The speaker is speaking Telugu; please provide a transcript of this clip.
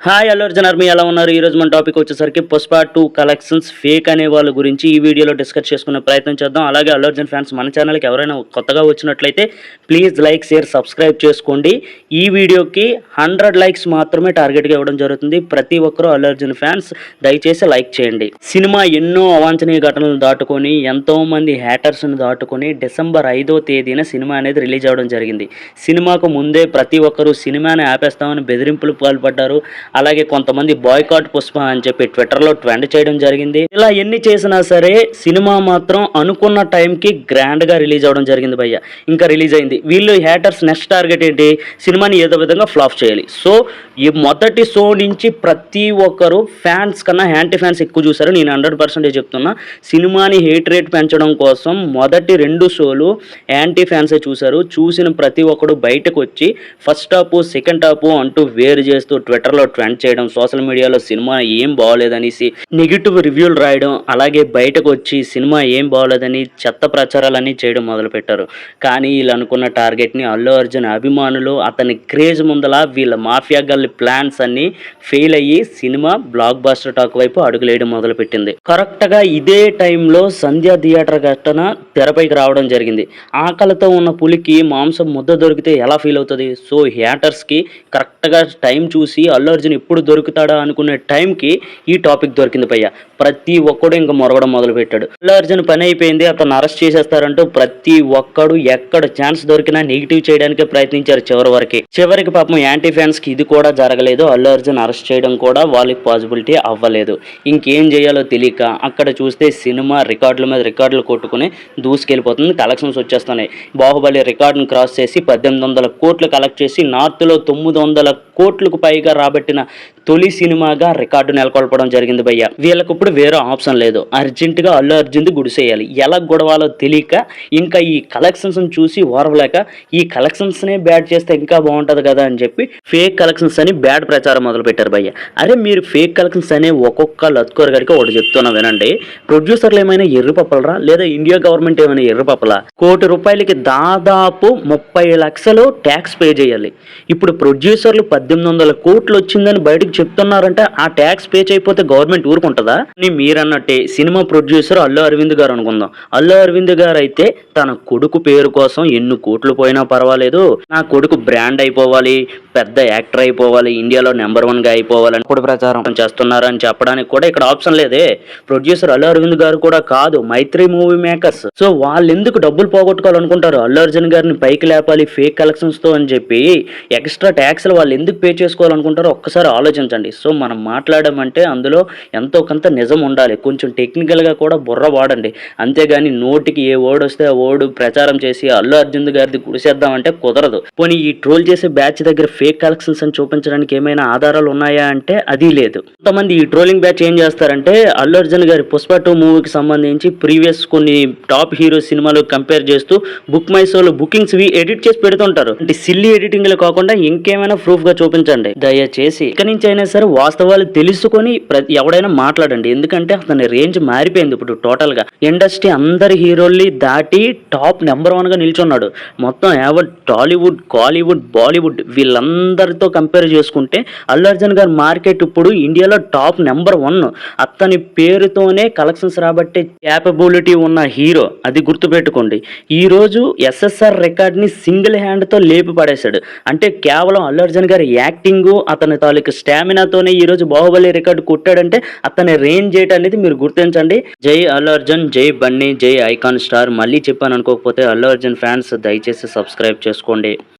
హాయ్ అల్లు అర్జున్ ఆర్మీ ఎలా ఉన్నారు? ఈరోజు మన టాపిక్ వచ్చేసరికి పుష్ప 2 కలెక్షన్స్ ఫేక్ అనే వాళ్ళ గురించి ఈ వీడియోలో డిస్కస్ చేసుకునే ప్రయత్నం చేద్దాం. అలాగే అల్లు అర్జున్ ఫ్యాన్స్ మన ఛానల్కి ఎవరైనా కొత్తగా వచ్చినట్లయితే ప్లీజ్ లైక్ షేర్ సబ్స్క్రైబ్ చేసుకోండి. ఈ వీడియోకి 100 లైక్స్ మాత్రమే టార్గెట్గా ఇవ్వడం జరుగుతుంది. ప్రతి ఒక్కరూ అల్లు అర్జున్ ఫ్యాన్స్ దయచేసి లైక్ చేయండి. సినిమా ఎన్నో అవాంఛనీయ ఘటనలు దాటుకొని ఎంతోమంది హ్యాటర్స్ని దాటుకొని డిసెంబర్ 5వ తేదీన సినిమా అనేది రిలీజ్ అవ్వడం జరిగింది. సినిమాకు ముందే ప్రతి ఒక్కరూ సినిమాని ఆపేస్తామని బెదిరింపులు పాల్పడ్డారు. అలాగే కొంతమంది బాయ్కాట్ పుష్ప అని చెప్పి ట్విట్టర్లో ట్రెండ్ చేయడం జరిగింది. ఇలా ఎన్ని చేసినా సరే సినిమా మాత్రం అనుకున్న టైంకి గ్రాండ్గా రిలీజ్ అవ్వడం జరిగింది భయ్య. ఇంకా రిలీజ్ అయింది. వీళ్ళు హ్యాటర్స్ నెక్స్ట్ టార్గెట్ ఏంటి? సినిమాని ఏదో విధంగా ఫ్లాప్ చేయాలి. సో ఈ మొదటి షో నుంచి ప్రతి ఒక్కరు ఫ్యాన్స్ కన్నా యాంటీ ఫ్యాన్స్ ఎక్కువ చూశారు. నేను 100% చెప్తున్నా. సినిమాని హేట్ రేట్ పెంచడం కోసం మొదటి 2 షోలు యాంటీ ఫ్యాన్సే చూశారు. చూసిన ప్రతి ఒక్కరు బయటకు వచ్చి ఫస్ట్ హాఫ్ సెకండ్ హాఫ్ అంటూ వేరు చేస్తూ ట్విట్టర్లో ట్రెండ్ చేయడం, సోషల్ మీడియాలో సినిమా ఏం బాగోలేదనేసి నెగిటివ్ రివ్యూలు రాయడం, అలాగే బయటకు వచ్చి సినిమా ఏం బాగోలేదని చెత్త ప్రచారాలన్నీ చేయడం మొదలుపెట్టారు. కానీ వీళ్ళు అనుకున్న టార్గెట్ని అల్లు అర్జున్ అభిమానులు అతని క్రేజ్ ముందల వీళ్ళ మాఫియా గల్లి ప్లాన్స్ అన్నీ ఫెయిల్ అయ్యి సినిమా బ్లాక్ బాస్టర్ టాక్ వైపు అడుగులేయడం మొదలుపెట్టింది. కరెక్ట్గా ఇదే టైంలో సంధ్య థియేటర్ ఘటన తెరపైకి రావడం జరిగింది. ఆకలితో ఉన్న పులికి మాంసం ముద్ద దొరికితే ఎలా ఫీల్ అవుతుంది? సో హ్యాటర్స్కి కరెక్ట్గా టైం చూసి అల్లు అర్జున్ ఎప్పుడు దొరుకుతాడా అనుకునే టైంకి ఈ టాపిక్ దొరికింది భయ్య. ప్రతి ఒక్కడు ఇంకా మొరగడం మొదలుపెట్టాడు. అల్లు అర్జున్ పని అయిపోయింది, అతను అరెస్ట్ చేసేస్తారంటూ ప్రతి ఒక్కడు ఎక్కడ ఛాన్స్ దొరికినా నెగిటివ్ చేయడానికే ప్రయత్నించారు చివరికి పాపం యాంటీ ఫ్యాన్స్కి ఇది కూడా జరగలేదు. అల్లు అర్జున్ అరెస్ట్ చేయడం కూడా వాళ్ళకి పాసిబిలిటీ అవ్వలేదు. ఇంకేం చేయాలో తెలియక అక్కడ చూస్తే సినిమా రికార్డుల మీద రికార్డులు కొట్టుకుని దూసుకెళ్ళిపోతుంది. కలెక్షన్స్ వచ్చేస్తున్నాయి. బాహుబలి రికార్డును క్రాస్ చేసి 1800 కోట్లు కలెక్ట్ చేసి నార్త్లో 900 కోట్లకు పైగా రాబట్టిన తొలి సినిమాగా రికార్డు నెలకొల్పడం జరిగింది భయ్య. వీళ్ళకి ఇప్పుడు వేరే ఆప్షన్ లేదు. అర్జెంటుగా అల్లు అర్జున్ గుడిసేయాలి. ఎలా గొడవాలో తెలియక ఇంకా ఈ కలెక్షన్స్ చూసి ఓరవలేక ఈ కలెక్షన్స్నే బ్యాడ్ చేస్తే ఇంకా బాగుంటుంది కదా అని చెప్పి ఫేక్ కలెక్షన్స్ అని బ్యాడ్ ప్రచారం మొదలు పెట్టారు భయ్య. అరే మీరు ఫేక్ కలెక్షన్స్ అనే ఒక్కొక్క లత్కోర్ గడికి ఒకటి చెప్తున్నా వినండి. ప్రొడ్యూసర్లు ఏమైనా ఎర్రపప్పలరా లేదా ఇండియా గవర్నమెంట్ ఏమైనా ఎర్రపప్పలా? ₹1 దాదాపు 30 లక్షలు ట్యాక్స్ పే చేయాలి. ఇప్పుడు ప్రొడ్యూసర్లు 1800 కోట్లు వచ్చిందని బయటకు చెప్తున్నారంటే ఆ ట్యాక్స్ పే చేయకపోతే గవర్నమెంట్ ఊరుకుంటుందా? మీరన్నట్టే సినిమా ప్రొడ్యూసర్ అల్లు అరవింద్ గారు అనుకుందాం. అల్లు అరవింద్ గారు అయితే తన కొడుకు పేరు కోసం ఎన్ని కోట్లు పోయినా పర్వాలేదు, నా కొడుకు బ్రాండ్ అయిపోవాలి, పెద్ద యాక్టర్ అయిపోవాలి, ఇండియాలో నెంబర్ 1గా అయిపోవాలని కూడా ప్రచారం చేస్తున్నారని చెప్పడానికి కూడా ఇక్కడ ఆప్షన్ లేదే. ప్రొడ్యూసర్ అల్లు అరవింద్ గారు కూడా కాదు, మైత్రి మూవీ మేకర్స్. సో వాళ్ళు ఎందుకు డబ్బులు పోగొట్టుకోవాలనుకుంటారు? అల్లు అర్జున్ గారిని పైకి లేపాలి ఫేక్ కలెక్షన్స్ తో అని చెప్పి ఎక్స్ట్రా ట్యాక్స్లు వాళ్ళు ఎందుకు పే చేసుకోవాలనుకుంటారో ఒక్కసారి ఆలోచించండి. సో మనం మాట్లాడమంటే అందులో ఎంతో కొంత నిజం ఉండాలి. కొంచెం టెక్నికల్గా కూడా బుర్ర వాడండి. అంతేగాని నోటికి ఏ వర్డ్ వస్తే ఆ వర్డ్ ప్రచారం చేసి అల్లు అర్జున్ గారిది గుడిసేద్దామంటే కుదరదు. పోనీ ఈ ట్రోల్ చేసే బ్యాచ్ దగ్గర ఫేక్ కలెక్షన్స్ అని చూపించడానికి ఏమైనా ఆధారాలు ఉన్నాయా అంటే అది లేదు. కొంతమంది ఈ ట్రోలింగ్ బ్యాచ్ ఏం చేస్తారంటే అల్లు అర్జున్ గారి పుష్ప 2 మూవీకి సంబంధించి ప్రీవియస్ కొన్ని టాప్ హీరో సినిమాలు కంపేర్ చేస్తూ బుక్ మై షోలో బుకింగ్స్ ఎడిట్ చేసి పెడుతుంటారు. అంటే సిల్లీ ఎడిటింగ్లు కాకుండా ఇంకేమైనా ప్రూఫ్ గా చూపించండి దయచేసి. ఇక్కడి నుంచి అయినా సరే వాస్తవాలు తెలుసుకొని ఎవడైనా మాట్లాడండి. ఎందుకంటే అతని రేంజ్ మారిపోయింది ఇప్పుడు టోటల్ గా. ఇండస్ట్రీ అందరి హీరోల్ని దాటి టాప్ నెంబర్ 1గా నిల్చున్నాడు. మొత్తం టాలీవుడ్, కాలీవుడ్, బాలీవుడ్ వీళ్ళందరితో కంపేర్ చేసుకుంటే అల్లు అర్జున్ గారి మార్కెట్ ఇప్పుడు ఇండియాలో టాప్ నెంబర్ 1. అతని పేరుతోనే కలెక్షన్స్ రాబట్టే క్యాపబిలిటీ ఉన్న హీరో, అది గుర్తుపెట్టుకోండి. ఈ రోజు SSR రికార్డ్ని సింగిల్ హ్యాండ్తో లేపి పడేశాడు. అంటే కేవలం అల్లు అర్జున్ గారి యాక్టింగ్, అతని తాలూకు స్టామినాతోనే ఈ రోజు బాహుబలి రికార్డు కొట్టాడంటే అతని రేంజ్ ఏంటి అనేది మీరు గుర్తించండి. జై అల్లు అర్జున్, జై బన్నీ, జై ఐకాన్ స్టార్. మళ్ళీ చెప్పాను అనుకోకపోతే అల్లు అర్జున్ ఫ్యాన్స్ దయచేసి సబ్స్క్రైబ్ చేసుకోండి.